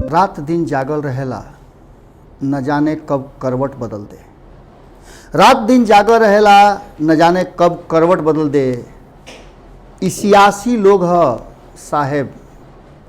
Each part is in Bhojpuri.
रात दिन जागल रहेला, न जाने कब करवट बदल दे। रात दिन जागल रहेला, न जाने कब करवट बदल दे। ई सियासी लोग ह साहेब,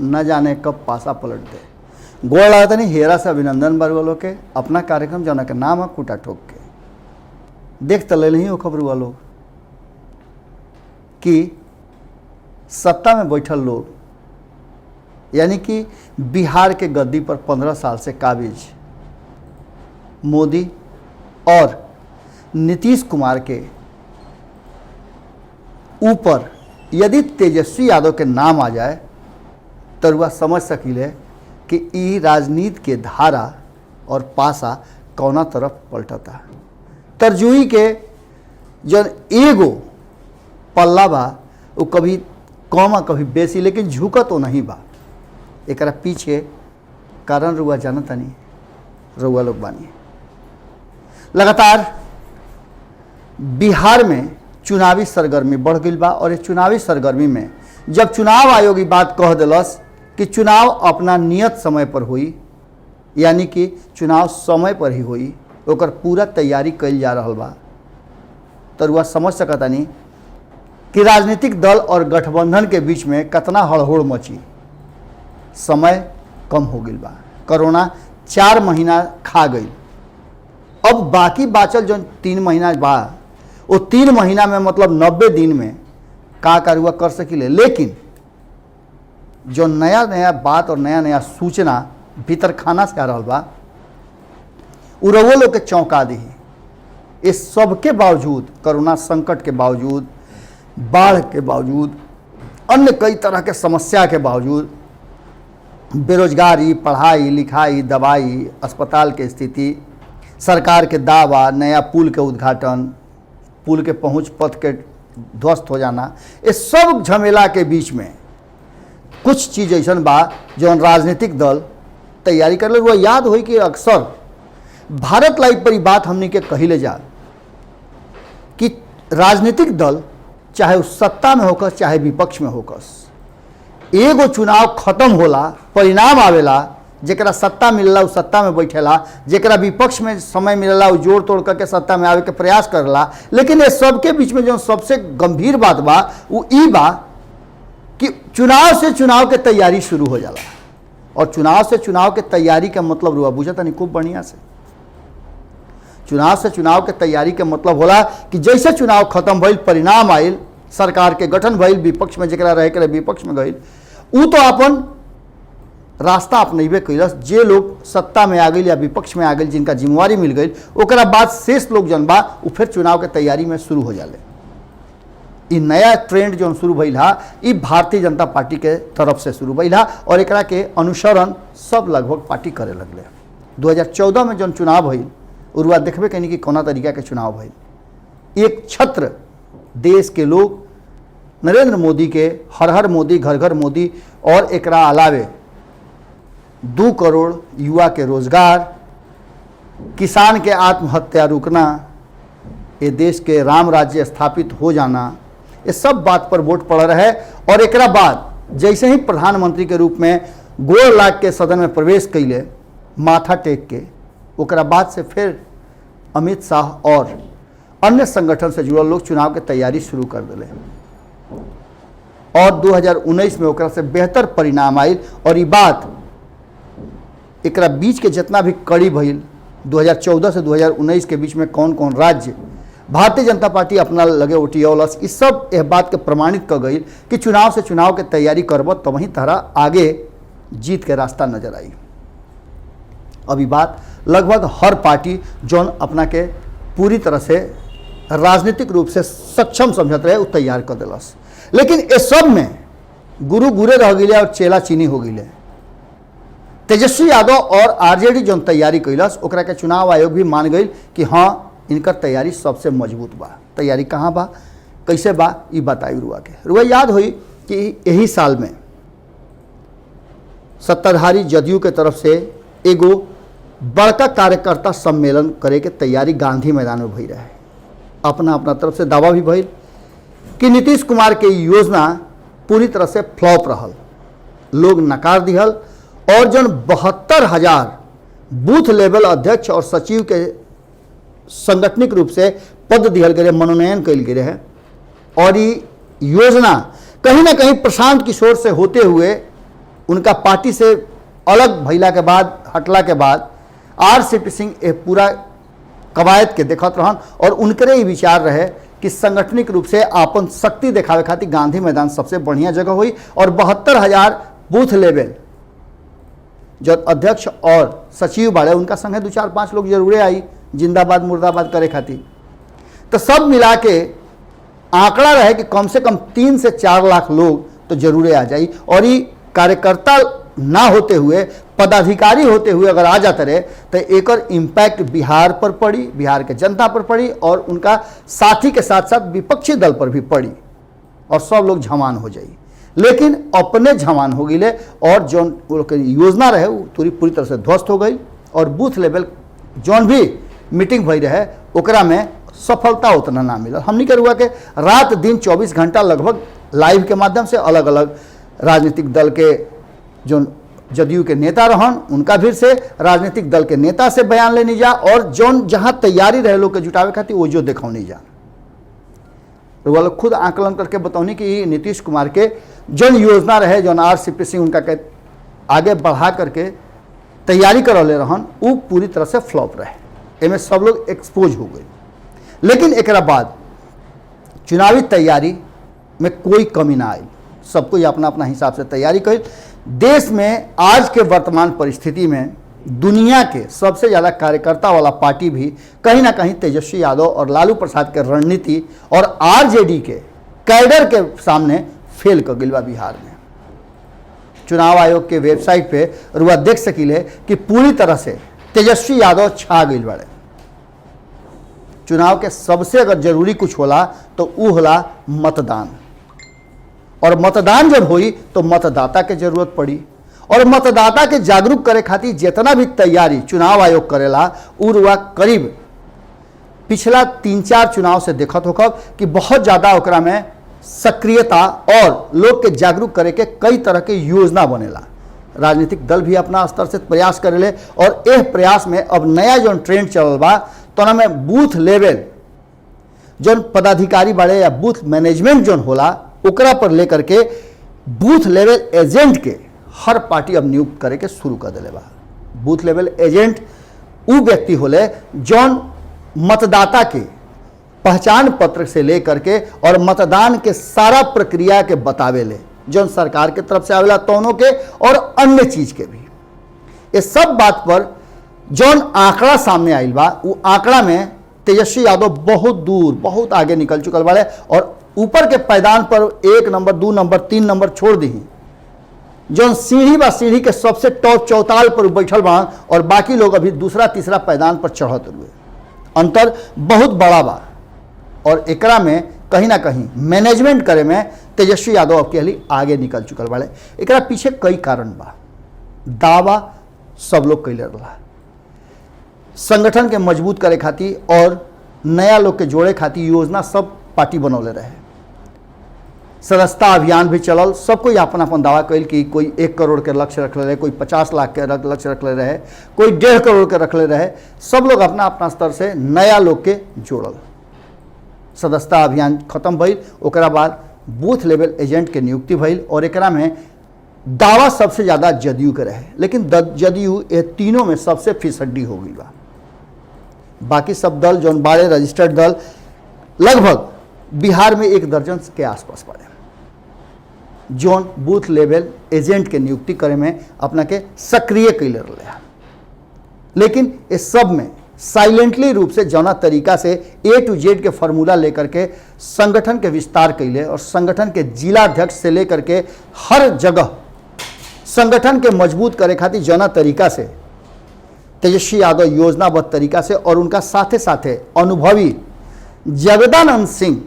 न जाने कब पासा पलट दे। गोड़ लागत नहीं हेरा से अभिनंदन बरुआ लोग के अपना कार्यक्रम जना के नाम है कूटा ठोक के। देख तले नहीं हो खबर लोग कि सत्ता में बैठल लोग यानी कि बिहार के गद्दी पर 15 साल से काबिज मोदी और नीतीश कुमार के ऊपर यदि तेजस्वी यादव के नाम आ जाए तो वह समझ सकिले कि ई राजनीति के धारा और पासा कौना तरफ पलटता। तरजुई के जन एगो पल्ला बा वो कभी कम कभी बेसी, लेकिन झुका तो नहीं बा। एकरा पीछे कारण रुआ जानता नहीं, रुआ लोग बानी। लगातार बिहार में चुनावी सरगर्मी बढ़ गई बा और इस चुनावी सरगर्मी में जब चुनाव आयोग बात कह दिलस कि चुनाव अपना नियत समय पर हुई, यानी कि चुनाव समय पर ही हुई, ओकर पूरा तैयारी कल जा रहा बा, तो रुआ समझ सकता नहीं कि राजनीतिक दल और गठबंधन के बीच में कितना हड़बड़ मची। समय कम हो गई बा, कोरोना 4 महीना खा गई। अब बाकी बाचल जो 3 महीना बा वो 3 महीना में मतलब 90 दिन में का कारुआ कर सकिले। लेकिन जो नया नया बात और नया नया सूचना भीतर खाना से आ रहा बा उ रउआ लोग के चौंका दी। इस सब के बावजूद, कोरोना संकट के बावजूद, बाढ़ के बावजूद, अन्य कई तरह के समस्या के बावजूद, बेरोजगारी, पढ़ाई लिखाई, दवाई, अस्पताल के स्थिति, सरकार के दावा, नया पुल के उद्घाटन, पुल के पहुंच पथ के ध्वस्त हो जाना, इस सब झमेला के बीच में कुछ चीज़ ऐसा बा जो राजनीतिक दल तैयारी कर ले। वो याद हुई कि अक्सर भारत लाइव पर बात हमने के कही ले जा कि राजनीतिक दल चाहे उस सत्ता में होकर चाहे विपक्ष में होकर, एगो चुनाव खत्म होला, परिणाम आवेला, जेकरा सत्ता मिलला उ सत्ता में बैठेला, जेकरा विपक्ष में समय मिलला उ जोड़ तोड़ करके सत्ता में आवे के प्रयास करला। लेकिन ये सबके बीच में जो सबसे गंभीर बात बा वो ई बा कि चुनाव से चुनाव के तैयारी शुरू हो जाला। और चुनाव से चुनाव के तैयारी का मतलब रुआ बुझता नहीं खूब बढ़िया से। चुनाव से चुनाव के तैयारी के मतलब होला कि जैसे चुनाव खत्म भइल, परिणाम आयल, सरकार के गठन भइल, विपक्ष में जरा रहे के विपक्ष में गई, उ तो अपन रास्ता अपनेबे कैलस। जे लोग सत्ता में आ गई या विपक्ष में आ गई, जिनका जिम्मेवारी मिल गई, ओकरा बाद शेष लोग जन बा उ फिर चुनाव के तैयारी में शुरू हो जाले। ई नया ट्रेंड जो शुरू भइल हा ई भारतीय जनता पार्टी के तरफ से शुरू भइल हा और एकरा के अनुसरण सब लगभग पार्टी करे लगले। 2014 में जन चुनाव भइल उरुआ देखबे कहीं कि कोना तरीका के चुनाव भइल। एक छत्र देश के लोग नरेंद्र मोदी के हर हर मोदी, घर घर मोदी और एकरा अलावे 2 करोड़ युवा के रोजगार, किसान के आत्महत्या रुकना, ये देश के राम राज्य स्थापित हो जाना, ये सब बात पर वोट पड़ रहा है। और एकरा बाद जैसे ही प्रधानमंत्री के रूप में गोड़ लाग के सदन में प्रवेश कैले माथा टेक के, ओकरा बाद से फिर अमित शाह और अन्य संगठन से जुड़ल लोग चुनाव के तैयारी शुरू कर दिले और 2019 में ओकरा से बेहतर परिणाम आयल। और ये बात एकरा बीच के जितना भी कड़ी भइल 2014 से 2019 के बीच में कौन कौन राज्य भारतीय जनता पार्टी अपना लगे उठियौलस, इस सब यह बात के प्रमाणित कर गई कि चुनाव से चुनाव के तैयारी करब तो वहीं तरह आगे जीत के रास्ता नजर आई। अभी बात लगभग हर पार्टी जौन अपना के पूरी तरह से राजनीतिक रूप से सक्षम समझत रहे वो तैयार कर दिलस। लेकिन इस सब में गुरु गुरे रह गए और चेला चीनी हो गए। तेजस्वी यादव और आरजेडी जौन तैयारी कैलस ओकरा के चुनाव आयोग भी मान गई कि हाँ इनकर तैयारी सबसे मजबूत बा। तैयारी कहाँ बा, कैसे बा, ये बताई रुआ के। रुआ याद हुई कि यही साल में सत्ताधारी जदयू के तरफ से एगो बड़का कार्यकर्ता सम्मेलन करे के तैयारी गांधी मैदान में भई रहे। अपना अपना तरफ से दावा भी भइल कि नीतीश कुमार के योजना पूरी तरह से फ्लॉप रहल, लोग नकार दिहल और जो 72,000 बूथ लेवल अध्यक्ष और सचिव के संगठनिक रूप से पद दिहल गए, मनोनयन कल गए है। और ये योजना कहीं ना कहीं प्रशांत किशोर से होते हुए उनका पार्टी से अलग भैला के बाद, हटला के बाद आर.सी.पी. सिंह ये पूरा कवायद के देखत रहन और उनकरे ही विचार रहे कि संगठनिक रूप से आपन शक्ति दिखावे खातिर गांधी मैदान सबसे बढ़िया जगह हुई। और 72,000 बूथ लेवल जो अध्यक्ष और सचिव बाड़े उनका संगे 2-4-5 लोग जरूरे आई जिंदाबाद मुर्दाबाद करे खातिर। तो सब मिला के आंकड़ा रहे कि कम से कम 3 से 4 लाख लोग तो जरूरे आ जाई। और ये कार्यकर्ता ना होते हुए, पदाधिकारी होते हुए अगर आ जाते रहे तो एक इम्पैक्ट बिहार पर पड़ी, बिहार के जनता पर पड़ी और उनका साथी के साथ साथ विपक्षी दल पर भी पड़ी और सब लोग झमान हो जाई। लेकिन अपने झमान हो गई और जो योजना रहे वो पूरी तरह से ध्वस्त हो गई। और बूथ लेवल जौन भी मीटिंग भई रहे ओकरा में सफलता उतना ना मिला। हमने के हुआ कि रात दिन 24 घंटा लगभग लाइव के माध्यम से अलग अलग राजनीतिक दल के जो जदयू के नेता रहन उनका भी से राजनीतिक दल के नेता से बयान लेने जा और जौन जहां तैयारी रहे लोग के जुटावे खातिर वो जो देखौनी जा। तो वो लोग खुद आकलन करके बतौनी कि नीतीश कुमार के जौन योजना रहे, जौन आर.सी.पी. सिंह उनका के आगे बढ़ा करके तैयारी करौले रहन वो पूरी तरह से फ्लॉप रहे। इनमें सब लोग एक्सपोज हो गए। लेकिन एक बाद चुनावी तैयारी में कोई कमी ना आई, सबको अपना अपना हिसाब से तैयारी कर। देश में आज के वर्तमान परिस्थिति में दुनिया के सबसे ज़्यादा कार्यकर्ता वाला पार्टी भी कहीं ना कहीं तेजस्वी यादव और लालू प्रसाद के रणनीति और आरजेडी के कैडर के सामने फेल कर गई बा। बिहार में चुनाव आयोग के वेबसाइट पे रुआ देख सकीले कि पूरी तरह से तेजस्वी यादव छा गई बड़े। चुनाव के सबसे अगर जरूरी कुछ होला तो वो होला मतदान। और मतदान जब हुई तो मतदाता के जरूरत पड़ी और मतदाता के जागरूक करे खातिर जितना भी तैयारी चुनाव आयोग करेला उ रुआ करीब पिछला 3-4 चुनाव से देखत होकर कि बहुत ज़्यादा ओकरा में सक्रियता और लोग के जागरूक करे के कई तरह के योजना बनेला। राजनीतिक दल भी अपना स्तर से प्रयास करेले और यह प्रयास में अब नया जो ट्रेंड चलल बा तो में बूथ लेवल जो पदाधिकारी बाड़े या बूथ मैनेजमेंट जो होला ओकरा पर लेकर के बूथ लेवल एजेंट के हर पार्टी अब नियुक्त करे के शुरू कर दिले बा। बूथ लेवल एजेंट वो व्यक्ति होले जौन मतदाता के पहचान पत्र से लेकर के और मतदान के सारा प्रक्रिया के बतावे ले, जौन सरकार के तरफ से आवेला तौनों के और अन्य चीज के भी। ये सब बात पर जौन आंकड़ा सामने आइल बा वो आंकड़ा में तेजस्वी यादव बहुत दूर बहुत आगे निकल चुकल बाड़े और ऊपर के पैदान पर 1 नंबर 2 नंबर 3 नंबर छोड़ दी जौन सीढ़ी बा सीढ़ी के सबसे टॉप चौताल पर बैठल बा और बाकी लोग अभी दूसरा तीसरा पैदान पर चढ़त हुए। अंतर बहुत बड़ा बा और एकरा में कहीं ना कहीं मैनेजमेंट करे में तेजस्वी यादव अब के लिए आगे निकल चुकल बाड़े। एकरा पीछे कई कारण बा। दावा सब लोग कैले रहा संगठन के मजबूत करे खातिर और नया लोग के जोड़े खातिर योजना सब पार्टी बनौले रहे। सदस्यता अभियान भी चलल, सब कोई अपन अपन दावा कैल कि कोई 1 करोड़ के लक्ष्य रखले रहे, कोई 50 लाख के लक्ष्य रखले रहे, कोई 1.5 करोड़ के रखले रहे। सब लोग अपना अपना स्तर से नया लोग के जोड़ल। सदस्यता अभियान खत्म भइल, ओकरा बाद बूथ लेवल एजेंट के नियुक्ति भइल और एकरा में दावा सबसे ज़्यादा जदयू के रहे। लेकिन जदयू ये तीनों में सबसे फिसड्डी हो गई बा। बाकी सब दल जौन बाड़े रजिस्टर्ड दल लगभग बिहार में 1 दर्जन के आसपास पड़े जौन बूथ लेवल एजेंट के नियुक्ति करे में अपना के सक्रिय कैले रहे। लेकिन इस सब में साइलेंटली रूप से जौना तरीका से A to Z के फार्मूला लेकर के संगठन के विस्तार कैले और संगठन के जिला अध्यक्ष से लेकर के हर जगह संगठन के मजबूत करे खातिर जौना तरीका से तेजस्वी यादव योजनाबद्ध तरीका से और उनका साथे साथे अनुभवी जगदानंद सिंह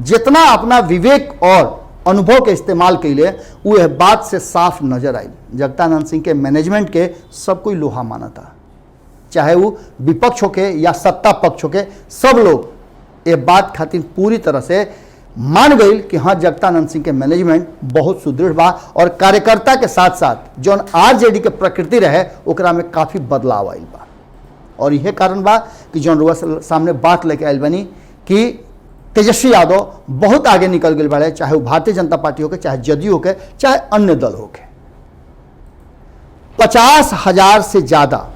जितना अपना विवेक और अनुभव के इस्तेमाल कैले वो यह बात से साफ नजर आई। जगदानंद सिंह के मैनेजमेंट के सब कोई लोहा माना था, चाहे वो विपक्ष होके या सत्ता पक्ष होके, सब लोग ये बात खातिर पूरी तरह से मान गई कि हाँ जगतानंद सिंह के मैनेजमेंट बहुत सुदृढ़ बा और कार्यकर्ता के साथ साथ जौन आरजेडी के प्रकृति रहे ओकरा में काफ़ी बदलाव आयल बा। और यह कारण बा कि जौन रुआ सामने बात लेके आयल बनी कि तेजस्वी यादव बहुत आगे निकल गए बड़े, चाहे वो भारतीय जनता पार्टी होके, चाहे जदयू होके, चाहे अन्य दल होके। 50,000 से ज़्यादा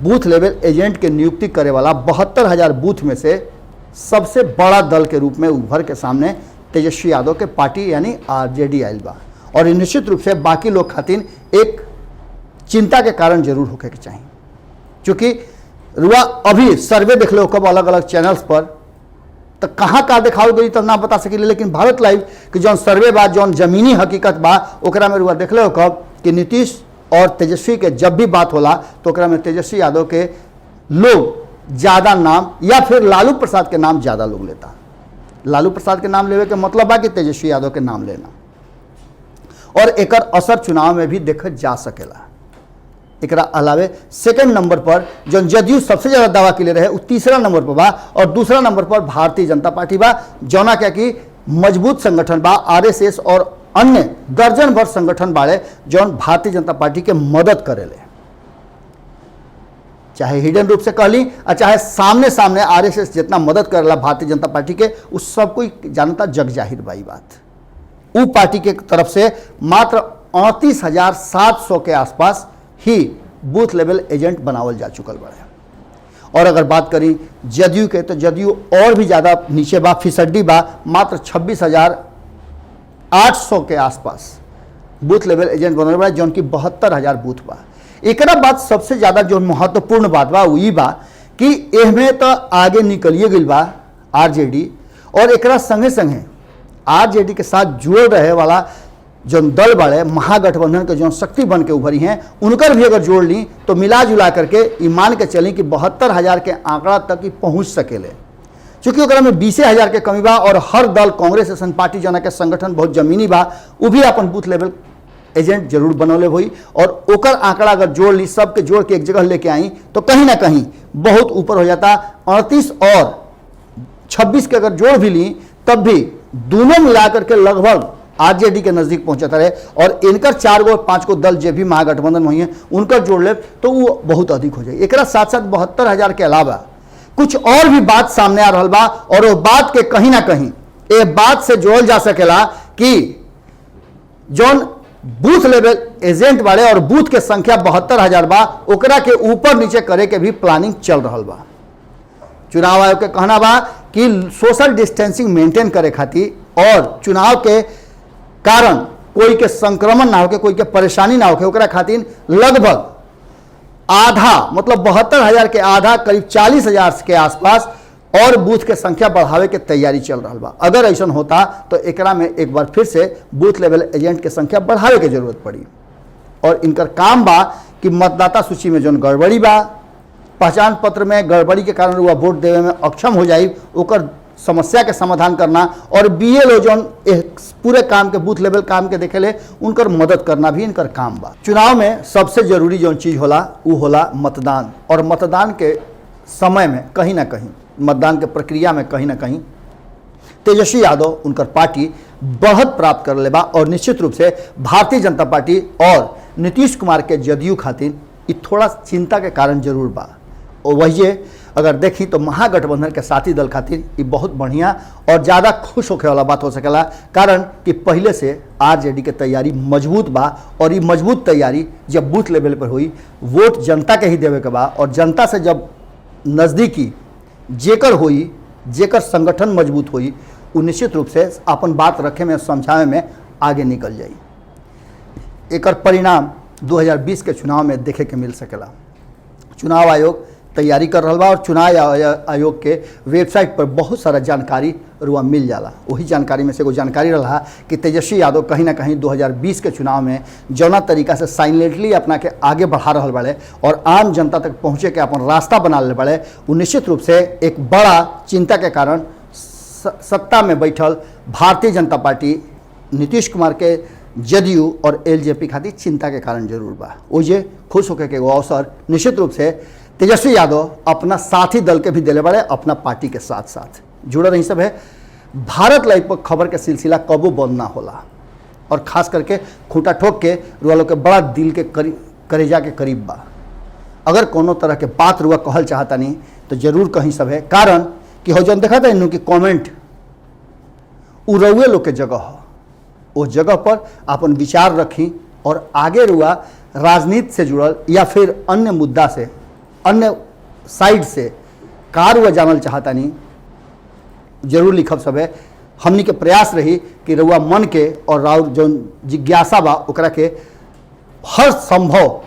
बूथ लेवल एजेंट के नियुक्ति करे वाला 72,000 बूथ में से सबसे बड़ा दल के रूप में उभर के सामने तेजस्वी यादव के पार्टी यानी आरजेडी आयल बा। और निश्चित रूप से बाकी लोग खातिर एक चिंता के कारण जरूर होके के चाहिए, क्योंकि रुआ अभी सर्वे देख लो कब अलग अलग चैनल्स पर, तो कहाँ का दिखाओ गई तो ना बता सकिले, लेकिन भारत लाइव के जौन सर्वे बा, जौन जमीनी हकीकत बा, ओकरा में रुआ देख लो कब कि नीतीश और तेजस्वी के जब भी बात होला तो ओकरा में तेजस्वी यादव के लोग ज़्यादा नाम या फिर लालू प्रसाद के नाम ज़्यादा लोग लेता। लालू प्रसाद के नाम लेवे के मतलब बा कि तेजस्वी यादव के नाम लेना, और एकर असर चुनाव में भी देखल जा सकेला। एकरा अलावे सेकंड नंबर पर जो जदयू सबसे ज़्यादा दावा के लिए रहे वो तीसरा नंबर पर बा, और दूसरा नंबर पर भारतीय जनता पार्टी बा, जौना क्या कि मजबूत संगठन बा। आरएसएस और अन्य दर्जन भर संगठन बाड़े जौन भारतीय जनता पार्टी के मदद करेले, चाहे हिडन रूप से कहली और चाहे सामने सामने आरएसएस जितना मदद करेला भारतीय जनता पार्टी के, उस सब कोई जानता जग जाहिर बाई बात। वो पार्टी के तरफ से मात्र 38,700 के आसपास ही बूथ लेवल एजेंट बनावल जा चुकल बड़े। और अगर बात करी जदयू के, तो जदयू और भी ज़्यादा नीचे बा, फिसड्डी बा, मात्र 26,800 के आसपास बूथ लेवल एजेंट बनल बा, जौन की 72,000 बूथ बा। एकरा बात सबसे ज़्यादा जो महत्वपूर्ण बात बा वही बा कि एहमे तो आगे निकलिए गई बा आरजेडी, और एकरा संगे संगे आरजेडी के साथ जुड़ल रहे वाला जो दल बाड़े महागठबंधन के जो शक्ति बन के उभरी हैं, उनकर भी अगर जोड़ ली तो मिला जुला करके ई मान के चली कि 72,000 के आंकड़ा तक ही पहुँच सकेले। चूँकि ओकरा में 20,000 के कमी बा, और हर दल कांग्रेस ऐसा पार्टी जना के संगठन बहुत जमीनी बा, वो भी अपन बूथ लेवल एजेंट जरूर बनौले हुई, और ओकर आंकड़ा अगर जोड़ ली, सबके जोड़ के एक जगह लेके आई तो कहीं ना कहीं बहुत ऊपर हो जाता। 38 और 26 के अगर जोड़ भी ली तब भी दोनों मिलाकर के लगभग आरजेडी के नजदीक पहुंचता रहे, और इनकर 4 गो 5 गो दल जो भी महागठबंधन में हुई हैं उनकर जोड़ ले तो वो बहुत अधिक हो जाए। एक साथ साथ 72,000 के अलावा कुछ और भी बात सामने आ रहा बा, और वो बात के कहीं ना कहीं ये बात से जोड़ल जा सकेला कि जौन बूथ लेवल एजेंट बाड़े और बूथ के संख्या 72,000 बा, ओकरा के ऊपर नीचे करे के भी प्लानिंग चल रहा बा। चुनाव आयोग के कहना बा कि सोशल डिस्टेंसिंग मेंटेन करे खातिर और चुनाव के कारण कोई के संक्रमण ना होके, कोई के परेशानी ना होके, ओकरा खातिर लगभग आधा, मतलब 72,000 के आधा, करीब 40,000 के आसपास और बूथ के संख्या बढ़ावे के तैयारी चल रहा बा। अगर ऐसा होता तो एकरा में एक बार फिर से बूथ लेवल एजेंट के संख्या बढ़ावे के जरूरत पड़ी, और इनकर काम बा कि मतदाता सूची में जौन गड़बड़ी बा, पहचान पत्र में गड़बड़ी के कारण वह वोट देवे में अक्षम हो जाए, ओकर समस्या के समाधान करना, और बीएलओ जौन पूरे काम के बूथ लेवल काम के देखेले उनकर मदद करना भी इनकर काम बा। चुनाव में सबसे जरूरी जौन चीज़ होला वो होला मतदान, और मतदान के समय में कहीं ना कहीं, मतदान के प्रक्रिया में कहीं ना कहीं तेजस्वी यादव उनकर पार्टी बढ़त प्राप्त कर ले बा, और निश्चित रूप से भारतीय जनता पार्टी और नीतीश कुमार के जदयू खातिर ये थोड़ा चिंता के कारण जरूर बा। और वही अगर देखी तो महागठबंधन के साथी दल खातिर ये बहुत बढ़िया और ज़्यादा खुश होने वाला बात हो सकेला, कारण कि पहले से आरजेडी के तैयारी मजबूत बा, और ये मजबूत तैयारी जब बूथ लेवल पर हुई, वोट जनता के ही देवे के बा, और जनता से जब नज़दीकी जेकर हुई, जेकर संगठन मजबूत हुई, वो निश्चित रूप से अपन बात रखे में, समझावे में आगे निकल जाई। एकर परिणाम 2020 के चुनाव में देखे के मिल सकेला। चुनाव आयोग तैयारी कर रहा बा, और चुनाव आयोग के वेबसाइट पर बहुत सारा जानकारी रुआ मिल जाला। वही जानकारी में से एगो जानकारी रहा कि तेजस्वी यादव कहीं ना कहीं 2020 के चुनाव में जौना तरीका से साइलेंटली अपना के आगे बढ़ा रहा बड़े और आम जनता तक पहुँचे के अपन रास्ता बना ले बड़े, वो निश्चित रूप से एक बड़ा चिंता के कारण सत्ता में बैठल भारतीय जनता पार्टी, नीतीश कुमार के जदयू और एलजेपी खातिर चिंता के कारण जरूर बा। ओजे खुश होकर के वो अवसर निश्चित रूप से तेजस्वी यादव अपना साथी दल के भी दिले बड़े, अपना पार्टी के साथ साथ। जुड़ल रही सब है। भारत लाइव पर खबर के सिलसिला कबो बंद ना होला और खास करके खूंटा ठोक के रुआ लोग के बड़ा दिल के करेजा के करीब बा। अगर कोनो तरह के बात रुआ कहल चाहता नहीं तो जरूर कहीं सब है, कारण कि हो जन देखा था इन कि कमेंट उ रउए लोग के जगह हो, उस जगह पर अपन विचार रखी और आगे रुआ राजनीति से जुड़ल या फिर अन्य मुद्दा से, अन्य साइड से का रुआ जानल चाहता नहीं जरूर लिखब सब है। हमनी के प्रयास रही कि रउआ मन के और राउर जो जिज्ञासा बा ओकरा के हर संभव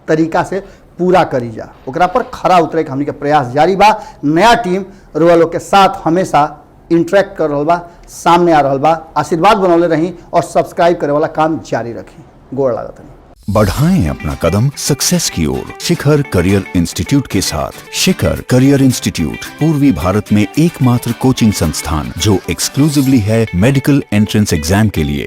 तरीका से पूरा करी जा, ओकरा पर खरा उतरे के हमनी के प्रयास जारी बा। नया टीम रुआ लोग के साथ हमेशा इंटरेक्ट कर रहा बा, सामने आ रहा बा। आशीर्वाद बनौले रही और सब्सक्राइब करे वाला काम जारी रखी। गोड़ लागत नहीं। बढ़ाएं अपना कदम सक्सेस की ओर शिखर करियर इंस्टीट्यूट के साथ। शिखर करियर इंस्टीट्यूट पूर्वी भारत में एकमात्र कोचिंग संस्थान जो एक्सक्लूसिवली है मेडिकल एंट्रेंस एग्जाम के लिए।